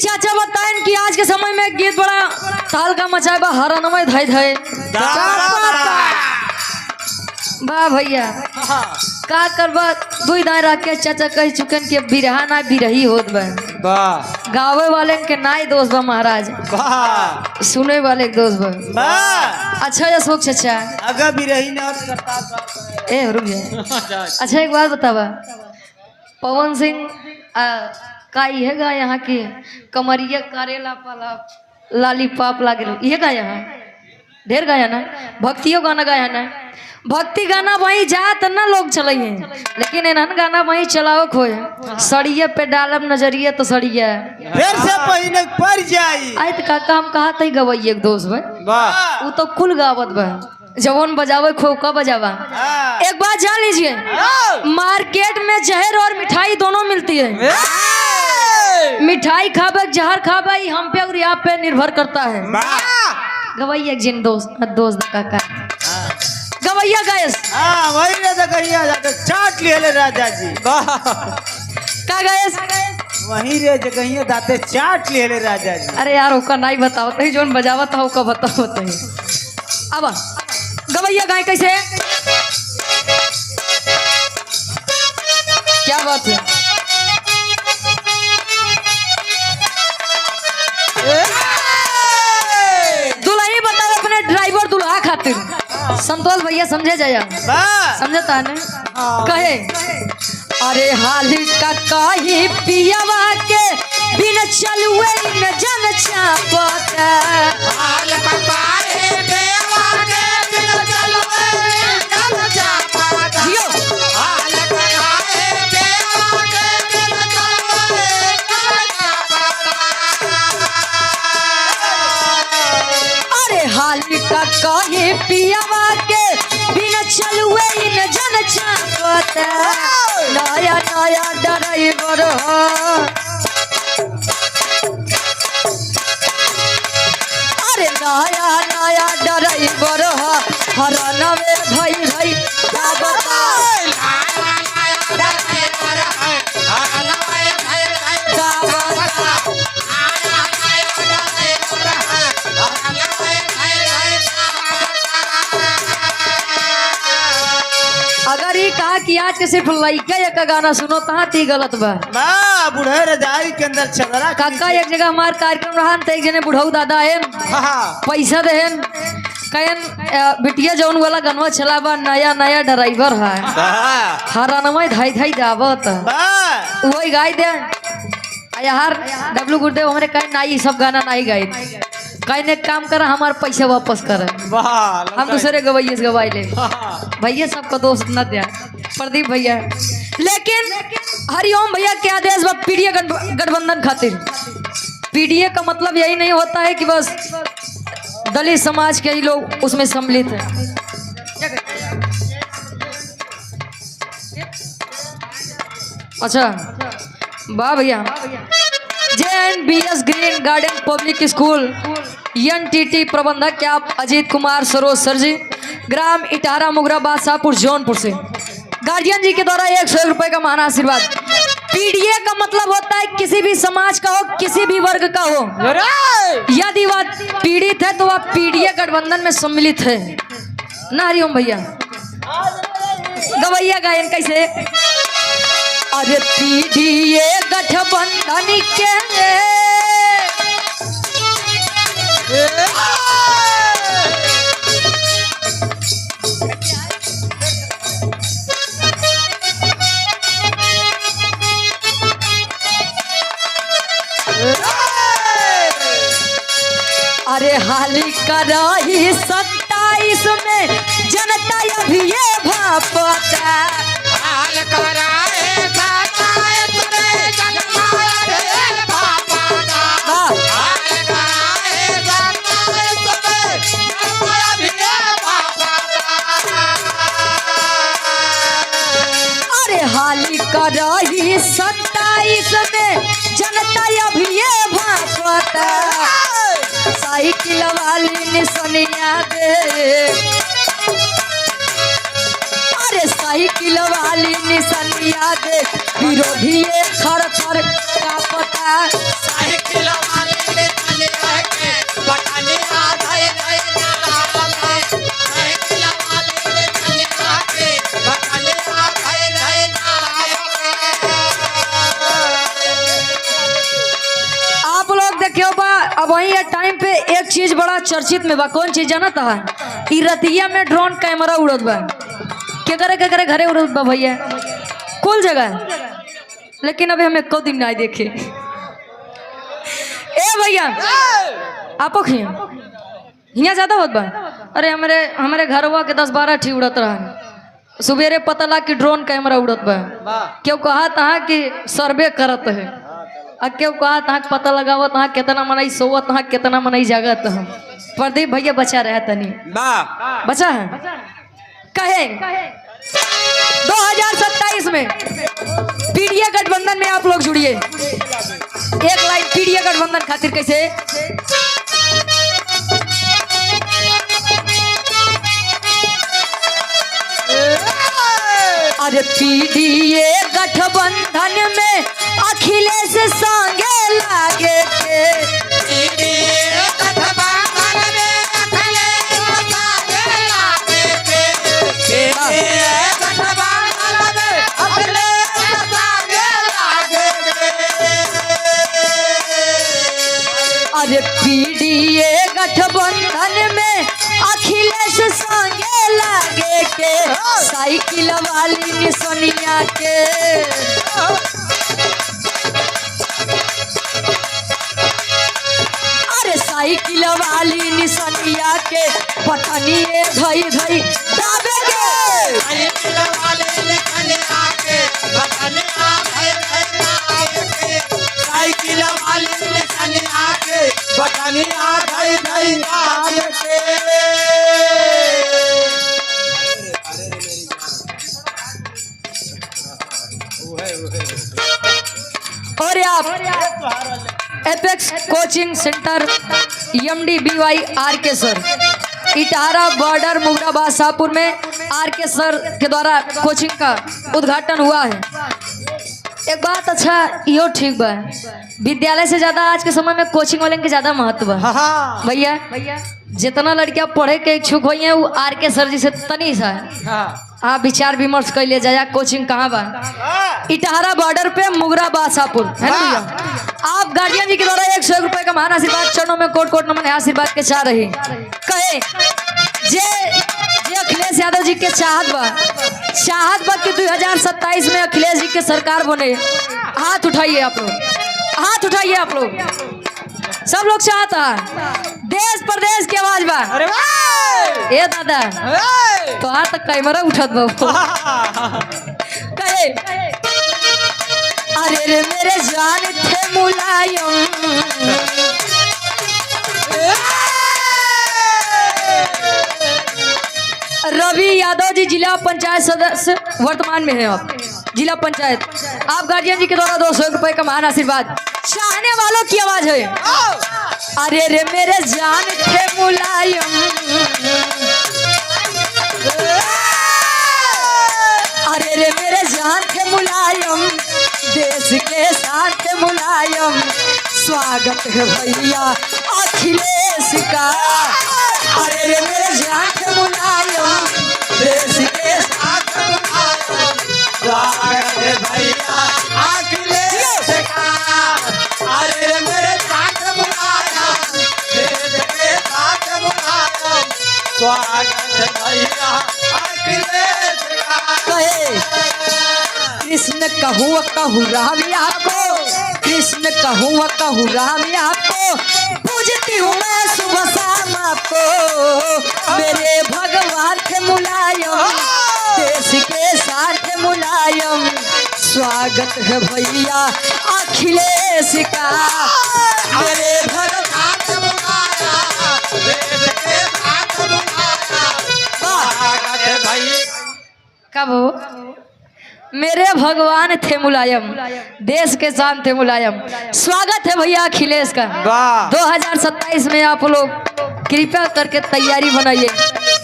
चाचा बताएं कि आज के समय में गीत बड़ा ताल का मचाए बा हरनमय धाय धाय वाह भैया का करबा दुई दाए रख के चाचा कह चुकन कि बिरहा ना बिरही होत बा वाह गावे वाले के नाई दोस्त बा महाराज वाह सुने वाले के दोस्त बा वाह अच्छा अशोक चाचा अगर बिरही ना करता ए रुक जा अच्छा एक बात बतावा पवन सिंह का ये गा यहाँ की कमरिया करेला पाला लालीपाप लागे ये गा यहाँ ढेर गाया ना भक्तियों गाना गाया ना भक्ति गाना वही जात ना लोग चले हैं लेकिन इन्हन गाना वही चलाओ खोए सड़िए पे डालब नजरिए तो सड़िए फिर से पहिने पड़ जाई आई तो काका हम कहा तई गवैये एक दोस्त भाई वाह वो तो कुल गावत बा जवन बजावे खोका बजावा एक बात जान लीजिए मार्केट में जहर और मिठाई दोनों मिलती है मिठाई खाबे जहर खाबे हम पे और यहाँ पे निर्भर करता है गवैया जिन दोस्त काका गवैया गैस वही रे गैया जाके चाट ले राजा जी का गैस वही रे जगहिया दाते चाट ले राजा जी अरे यार ओका नहीं बताओ तही जोन बजावत हो ओका बताओ तही अब गवैया गाय कैसे क्या बात है दुल्हा बताओ अपने ड्राइवर दुल्हा खातिर संतोष भैया समझे जाया समझता है ना कहे अरे हाली का कही पियावा के बिन चलुए न जन चापता हाल का कही पियावा के बिन चलुए न चापता जियो हाल का कही पियावा के बिन चलुए न चापता अरे हाली का कही पियावा के बिन चलुए न जन चापता नया नया ड्राइवर अरे नया नया ड्राइवर हराना में भाई भाई क्या बता अगर ये कहा कि आज के सिर्फ लड़का एक गाना सुनो तहाँ ती गलत बा बुढ़े रजाई के अंदर चदरा काका एक जगह हमार कार्यक्रम रहा तो एक जने बुढ़ऊ दादा है पैसा देहन कहन बिटिया जौन वाला गनवा चलावा नया नया ड्राइवर है हरानमय धाई धाई जावत वही गाय दे यार डब्लू गुरुदेव हमारे कहीं नहीं सब गाना नहीं गाए कहीं ने काम करा हमारे पैसे वापस करे हम दूसरे गवैये से गवाई ले भैया सबका दोस्त न दिया प्रदीप भैया लेकिन हरिओम भैया के आदेश बा पीडीए गठबंधन खातिर पीडीए का मतलब यही नहीं होता है कि बस दलित समाज के ही लोग उसमें सम्मिलित हैं अच्छा वाह भैया JNBS green garden public school NTT प्रबंधक क्या आप अजीत कुमार सरोज सर जी ग्राम इटारा मुगरा बादशाहपुर जौनपुर से गार्जियन जी के द्वारा 100 रुपए का महान आशीर्वाद पीडीए का मतलब होता है किसी भी समाज का हो किसी भी वर्ग का हो यदि वह पीड़ित है तो वह पीडीए गठबंधन में सम्मिलित है ना हरिओम भैया गवैया गायन कैसे अरे पीडीए गठबंधन के अरे हाली कराही 27 में जनता अभी ये भापता हाल कराए 27 में जनता अभी भापता हाल कराए 27 में जनता अभी भापता अरे हाली कराही 27 में जनता अभी ये भापता साइकिल वाली निसनिया दे अरे साइकिल वाली निसनिया दे विरोधी थर थर का पता साइकिल वही ये टाइम पे एक चीज बड़ा चर्चित में बा। कौन चीज जाना था? ई रतिया में ड्रोन कैमरा उड़त बा। के करे घरे उड़त बा भैया, कुल जगह। लेकिन अभी हम एको दिन नहीं देखे। ए भैया आपो खिया हिया ज्यादा होत बा। अरे हमारे घरवा के 10-12 ठी उड़त रहा। सुबेरे पता लगा कि ड्रोन कैमरा उड़त बा। क्यों कहा था कि सर्वे करत है, आ क्यों कहा था पता लगावत हाँ कितना मनई सोवत हाँ कितना मनई जागत हम। प्रदीप भैया बचा रहा तनी बचा है कहे 2027 में पीडीए गठबंधन में आप लोग जुड़िए। एक लाइन पीडीए गठबंधन खातिर कैसे? अरे पीडीए गठबंधन में अखिलेश संगे लागे के। अरे पीडीए गठबंधन में अखिलेश संगे लागे के। साइकिल वाली निसनिया के अरे साइकिल वाली निसनिया के पठनिए धई धई दाबे के। और आप Apex coaching centre MD by RK sir Itara border Mugrabad Shahpur में आरके सर के द्वारा कोचिंग का उद्घाटन हुआ है। एक बात अच्छा यो ठीक बा, विद्यालय से ज्यादा आज के समय में कोचिंग वाले के ज्यादा महत्व है भैया। जितना लड़कियां पढ़े के इच्छुक हुई है वो आरके सर जी से तनी सा आप विचार विमर्श कर ले जाया। कोचिंग कहाँ बा? इटारा बॉर्डर पे मुगराबाद शाहपुर है ना भैया। आप गार्जियन जी के द्वारा 100 रुपए का महान आशीर्वाद चरणों में कोट नमन आशीर्वाद के चाह रही कहे जे अखिलेश यादव जी के चाहत बा कि 2027 में अखिलेश जी के सरकार बने। हाथ उठाइए आप लोग, हाथ उठाइए आप लोग। सब लोग चाहता देश प्रदेश की आवाज बा। अरे ए दादा तो हाथ तक कैमरा उठत बा कहे अरे रे मेरे जान थे मुलायम। रवि यादव जी जिला पंचायत सदस्य वर्तमान में है। आप जिला पंचायत आप गार्जियन जी के द्वारा 200 रुपए का महान आशीर्वाद चाहने वालों की आवाज है। अरे रे मेरे जान थे मुलायम, अरे रे मेरे जान थे मुलायम, देश के साथ मुलायम। स्वागत है भैया अखिलेश का। अरे रे मेरे जान थे मुलायम, देश के साथ मुलायम। स्वागत है भैया अखिलेश का। अरे रे मेरे साथ मुलायम, देश के साथ मुलायम। स्वागत है भैया अखिलेश का। कृष्ण कहूँ राम आपको, कृष्ण कहूँ राम आपको। पूजती हूँ मैं सुबह शाम आपको। मेरे भगवान थे मुलायम, देश के साथ मुलायम। स्वागत है भैया अखिलेश का। मेरे भगवान थे मुलायम, देश के साथ मुलायम। स्वागत है भैया कब हो? मेरे भगवान थे मुलायम, देश के शान थे मुलायम। स्वागत है भैया अखिलेश का। 2027 में आप लोग कृपया करके तैयारी बनाइए,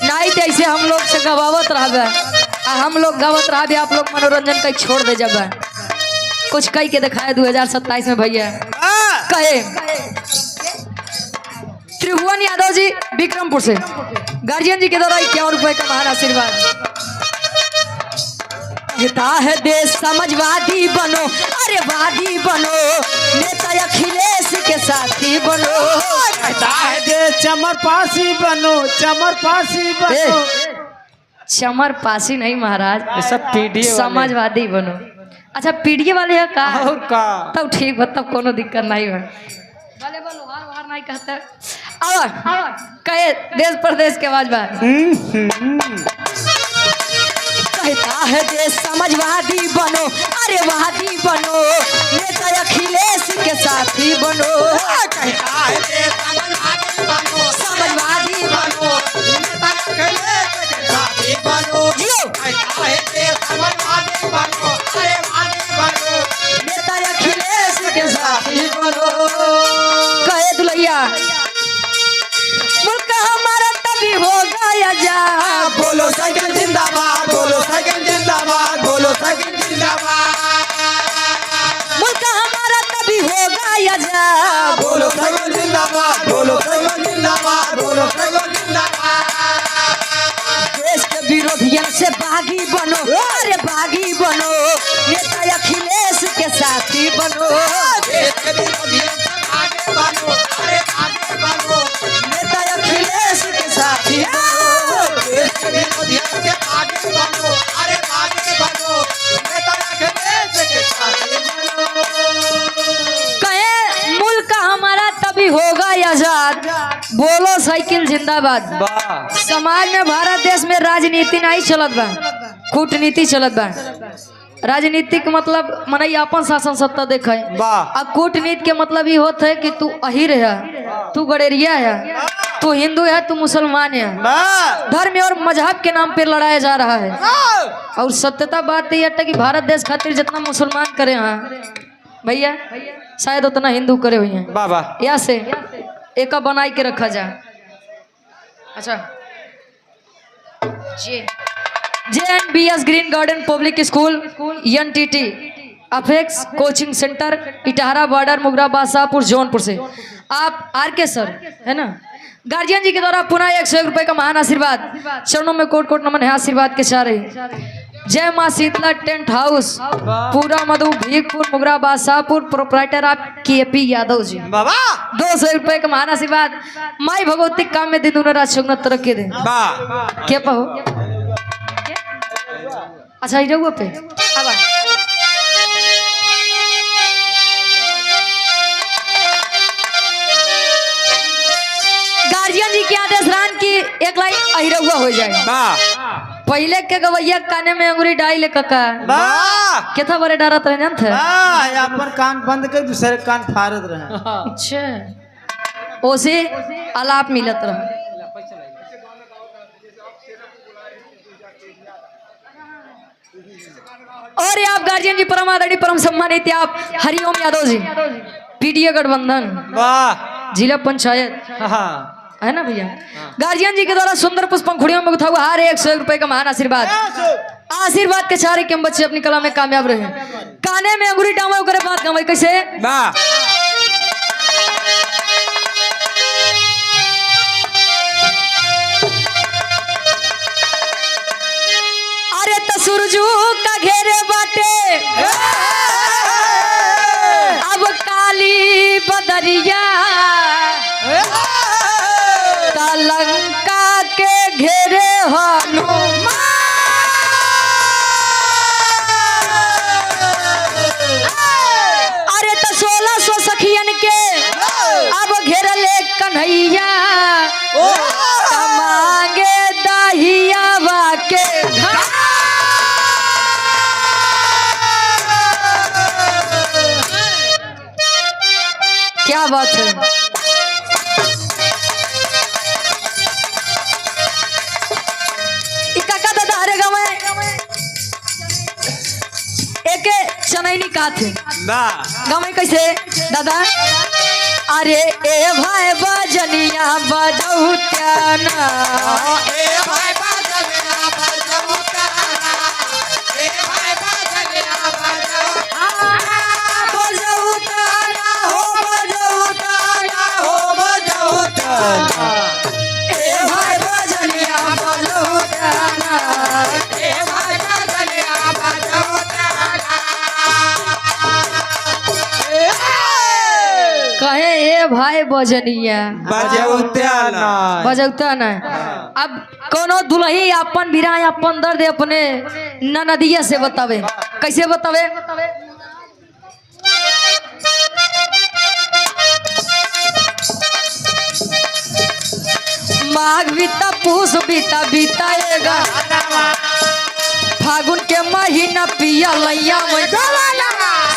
नहीं तो ऐसे हम लोग से गवावत रहा। हम लोग गावत रहा, आप लोग मनोरंजन का छोड़ दे। जब कुछ कई के दिखाए 2027 में भैया कहे त्रिभुवन यादव जी विक्रमपुर से गार्जियन जी के द्वारा 51 रुपए का महान आशीर्वाद। कहता है देश समझवादी बनो, अरे वादी बनो, नेता अखिलेश के साथी बनो। चमर पासी बनो, चमर पासी बनो। चमर पासी नहीं महाराज, सब पीडीए समाजवादी बनो। अच्छा पीडीए वाले है का? और का तब ठीक है, तब कोनो दिक्कत नहीं है। भले बोलो हार वार नहीं कहता। अब कहे देश प्रदेश के आवाज बात कहता है देश समाजवादी बनो, अरे वादी बनो, नेता अखिलेश के साथी बनो। कहता है देश समाजवादी बनो, समाजवादी बनो, नेता अखिलेश के साथी बनो। कहता है देश समाजवादी बनो, अरे वादी बनो, नेता अखिलेश के साथी बनो। कहे दुलैया मुल्क हमारा तभी होगा आजाद। बोलो साइकिल जिंदाबाद, बोलो साइकिल जिंदाबाद, बोलो साइकिल जिंदाबाद। मुल्क हमारा तभी होगा आजाद। बोलो साइकिल जिंदाबाद, बोलो साइकिल जिंदाबाद, बोलो साइकिल जिंदाबाद। देश के विरोधियों से बागी बनो, अरे बागी बनो, नेता अखिलेश के साथी बनो। देश के विरोधियों से आगे बढ़ो, अरे आगे बढ़ो, नेता अखिलेश के साथी बनो। देश के विरोधियों से आगे बढ़ो, अरे आगे बढ़ो, नेता अखिलेश के साथी बनो। कहे मुल्क हमारा तभी होगा आजाद। बोलो साइकिल जिंदाबाद। वाह समाज में भारत देश में राजनीति नहीं चलत बा, कूटनीति चलत बा। राजनीति के मतलब मने अपन शासन सत्ता देखे, वाह आ कूटनीति के मतलब ये होता है कि तू अहिर है, तू गडेरिया है, तू हिंदू है, तू मुसलमान है। वाह धर्म और मजहब के नाम पे लड़ाया जा रहा है। और सत्यता बात यह है कि भारत देश खातिर जितना मुसलमान करे हैं भैया, शायद उतना हिंदू करे हुए हैं। बाबा या से एक बनाई के रखा जाए। अच्छा JNBS green garden public school NTT Apex coaching centre Itahara border Mugrabad Shahpur Jaunpur से आप RK सर है ना, गार्जियन जी के द्वारा पुनः 101 रुपए का महान आशीर्वाद, चरणों में कोट कोट नमन है, आशीर्वाद के चाह रही। जय माँ शीतला टेंट हाउस पूरा मधु भीगपुर मुगराबाद शाहपुर, प्रोपराइटर आप KP यादव जी, बाबा 200 रुपए का महान आशीर्वाद। माई भगवती काम में दिन रात तरक्की दे। वाह क्या पाओ? अच्छा ही रहुआ पे अब गार्जियन जी के आदेश रान की एक लाइन अहिरहुआ हो जाए। वाह पहले के गवैया काने में अंगूरी डाई ले कका वाह केथा बड़े डरत रहे जानत है। वाह अपन कान बंद कर दूसरे कान फाड़त रहे। अच्छा ओसे आलाप मिलत रहे। और आप गार्जियन जी परम आदरणीय परम सम्मानित आप हरिओम यादव जी PDA गठबंधन वाह जिला पंचायत हाँ है ना भैया, गार्जियन जी के द्वारा सुंदर पुष्प पंखुड़ियों में उठा हुआ हार 101 रुपए का महान आशीर्वाद। आशीर्वाद के चारे के हम बच्चे अपनी कला में कामयाब रहे। काने में अंगूरी डामा करे बात गवाई कैसे? वाह अरे तो सूरजू का घेरे बाटे अब काली बदरिया, लंका के घेरे हनुमान। अरे तो 1600 सखियन के अब घेरले कन्हैया, मांगे दहिया के क्या बात है। काका दादा हरे गाँव में एक चनैनी का थे वाह गाँव में कैसे दादा? अरे ए भाई बजनिया बजऊ त्याना, ए भाई बाजनिया बजाओ ताना, ए भाई बाजनिया बजाओ बजऊ त्याना हो बजऊ त्याना हो बजऊ त्याना, ए भाई बजनिया बजऊ त्याना, ए भाई बाजनिया बजाओ ताना। कहे ए भाई बजनिया बजौता ना बजौता ना। अब कोनो दुल्ही अपन बिराय अपन दर्द अपने ननदिया से बतावे, कैसे बतावे? माघ बीता पूस बीता बीताएगा, फागुन के महीना पिया लैया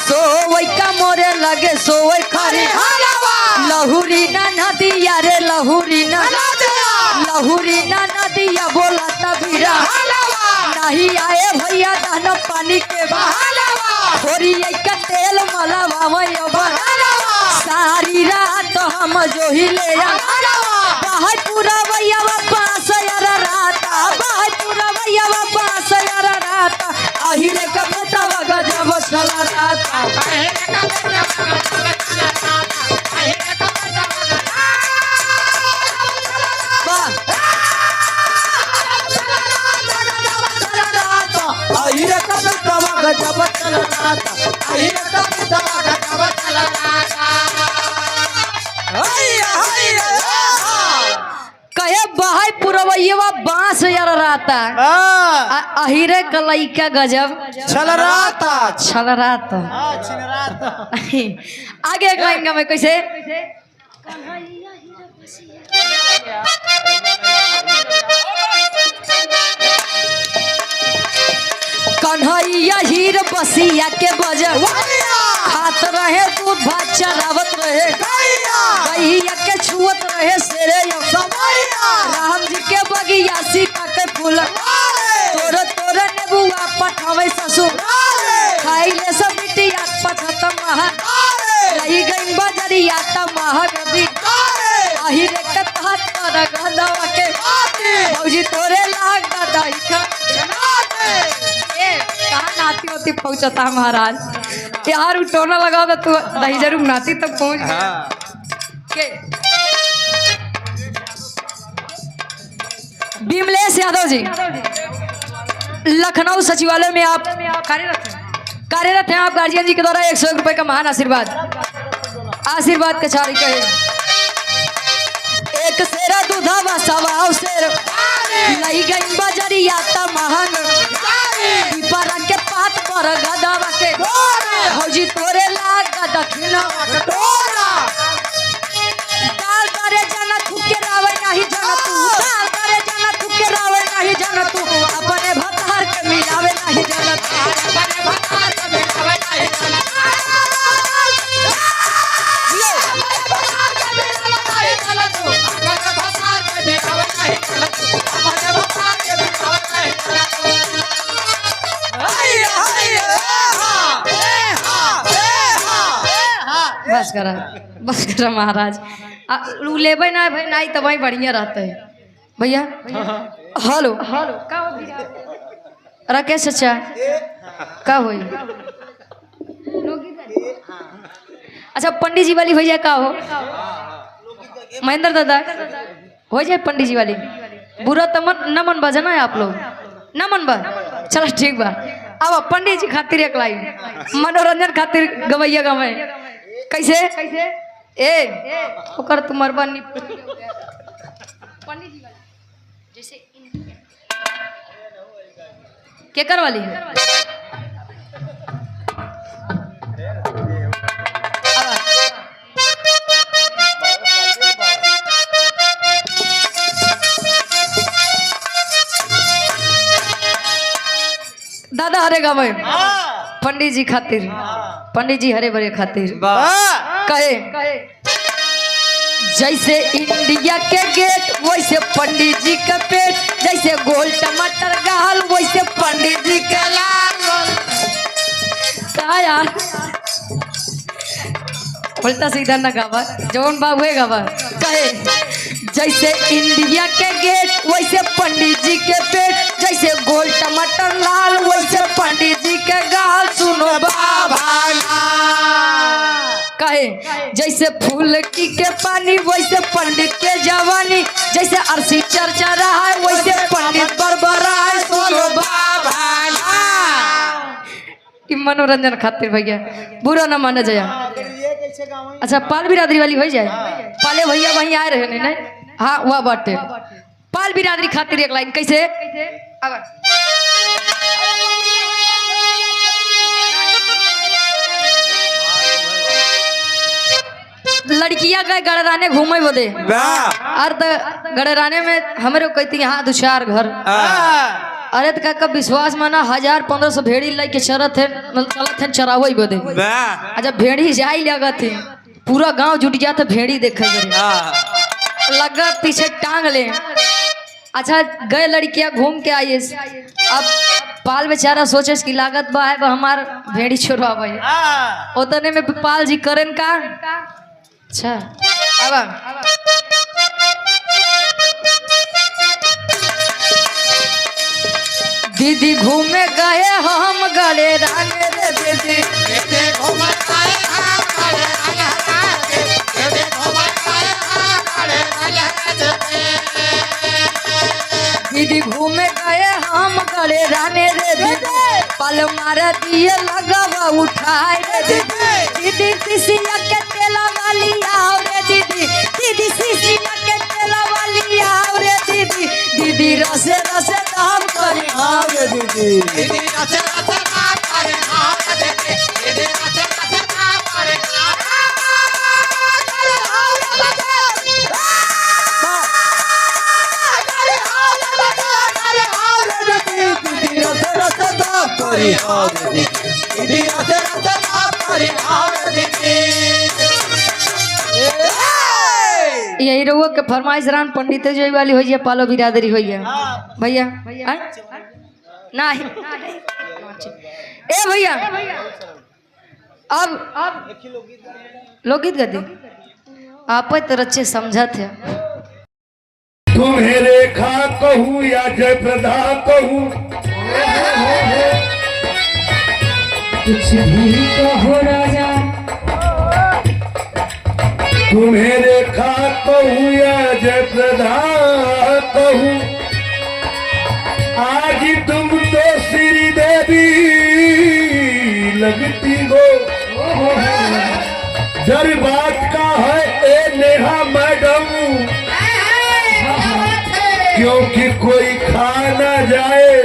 सोवई का मोरे लगे सोवई खरी लहुरी ना नदिया रे लहुरी ना नदिया बोला तबीरा नहीं आए भैया दाना पानी के थोड़ी का तेल मला सारी रात हम जो ही ले बाहर पूरा भैया पास राता बाहर पूरा भैया पास राता अहिरे का बेटा गजब चला राता कहे बाहर पुरवैया बांस यार राता अहिरे कलई का गजब चल रहा था आगे गाएंगे मैं कैसे? कन्हैया हीर बसिया के बजब खात रहे दूध भात चरावत रहे गैया के छुअत रहे शेरे राम जी के बगिया सीता के फूल तोरे तोरे नेबुआ पठावे ससुर खाइले सब बिटिया पछत महा रही गई बजरिया त महागदी अहिरे के तहत पर गंधवा के भौजी तोरे लाग दाई का कहाँ नाती होती पहुंचता महाराज यार उठोना लगाओ तो तू दही जरूर नाती तक पहुंच के। विमलेश यादव जी लखनऊ सचिवालय में आप कार्यरत हैं। आप गार्जियन जी के द्वारा 101 रुपए का महान आशीर्वाद कचारी कहे। एक सेरा दूधा सवाओ शेर लई गई बजरिया त महंग पिपरा के पात पर गदावा के भौजी तोरे लाग दक्षिणा दाल करे जना थुके रावे नहीं जना तू दाल करे जना थुके रावे नहीं जना तू अपने भतार के मिलावे नहीं जना तू अपने भतार के मिलावे नहीं जना बस करा महाराज लेबे ना भाई नहीं तो भाई बढ़िया रहते है भैया। हेलो राकेश चाचा का होई? अच्छा पंडित जी वाली भैया का हो? महेंद्र दादा हो जाए पंडित जी वाली। बुरा तो न मन बा जना है आप लोग न मन बा चलो ठीक बा। अब पंडित जी खातिर एक लाइन मनोरंजन खातिर गवैया गवे कैसे ए ओकर तुम्हार बनी पंडित जी वाली जैसे केकर वाली दादा हरे गावे पंडित जी खातिर पंडित जी हरे भरे खातिर कहे जैसे इंडिया के गेट वैसे पंडित जी का पेट जैसे गोल टमाटर गाल वैसे पंडित जी का लाल का यार उल्टा सीधा न गावा जौन बाबू है गावा कहे जैसे इंडिया के गेट वैसे पंडित जी के पेट जैसे गोल टमाटर लाल वैसे पंडित जी के गाल सुनो बाबा कहे जैसे फूल की के पानी वैसे पंडित के जवानी जैसे अरसी चर्चा रहा है वैसे पंडित बरबरा है सुनो बाबा मनोरंजन खातिर भैया बुरा न माने जया ऐसे गाँव ही। अच्छा पाल बिरादरी वाली हो जाए। पाले भैया वहीं आए रहे नहीं हाँ वह बाटे पाल बिरादरी खातिर एक लाइन कैसे अब लड़कियां गए गड़राने घूमे बदे और गड़राने में हमारे कहती यहाँ 2-4 घर अरे तो का विश्वास माना 1000-1500 भेड़ी लाई के चरत है चलत है चरावई बदे अच्छा भेड़ी जाई लगा थे पूरा गांव जुट गया था भेड़ी देखे लगा पीछे टांग ले अच्छा गए लड़कियां घूम के आई अब पाल बेचारा सोचे कि लागत बा है हमार भेड़ी छोड़वा उतने में पाल जी करें का अच्छा अब दीदी घूमे गए हम गले राने रे दीदी दीदी घूमे गए हम गले राने रे दीदी पल मार दिए लगावा उठाए रे दीदी दीदी सिसिया के तेला वाली आओ रे दीदी दीदी सिसिया के तेला वाली आओ रे दीदी दीदी रसे रसे दाम करे आओ रे दीदी दीदी रसे रसे दाम करे आओ रे दीदी दीदी रसे रसे दाम करे यही रहुआ के फरमाइश रान पंडित जो वाली हो पालो बिरादरी हो भैया नहीं ए भैया अब लोकगीत गति आप तरह समझा थे तुम्हें रेखा कहूँ या जय प्रदा कहूँ कुछ भी कहो राजा तुम्हें रेखा कहूँ या जय प्रदा कहूँ आज तुम तो श्री देवी लगती हो डर बात का है ए नेहा मैडम क्योंकि कोई खा ना जाए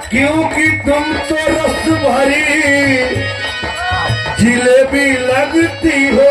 क्योंकि तुम तो रस भरी जिलेबी लगती हो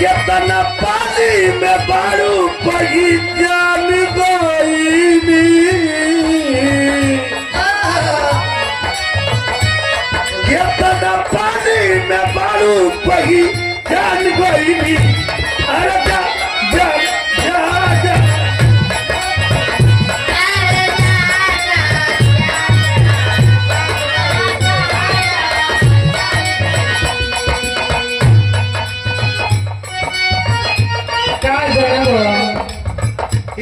कितना पानी में बारू पगी जान गई कितना पानी में बारू पगी जान गई अरे जा जा जा जा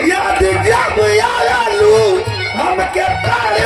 याद जब याद लू हम के तारे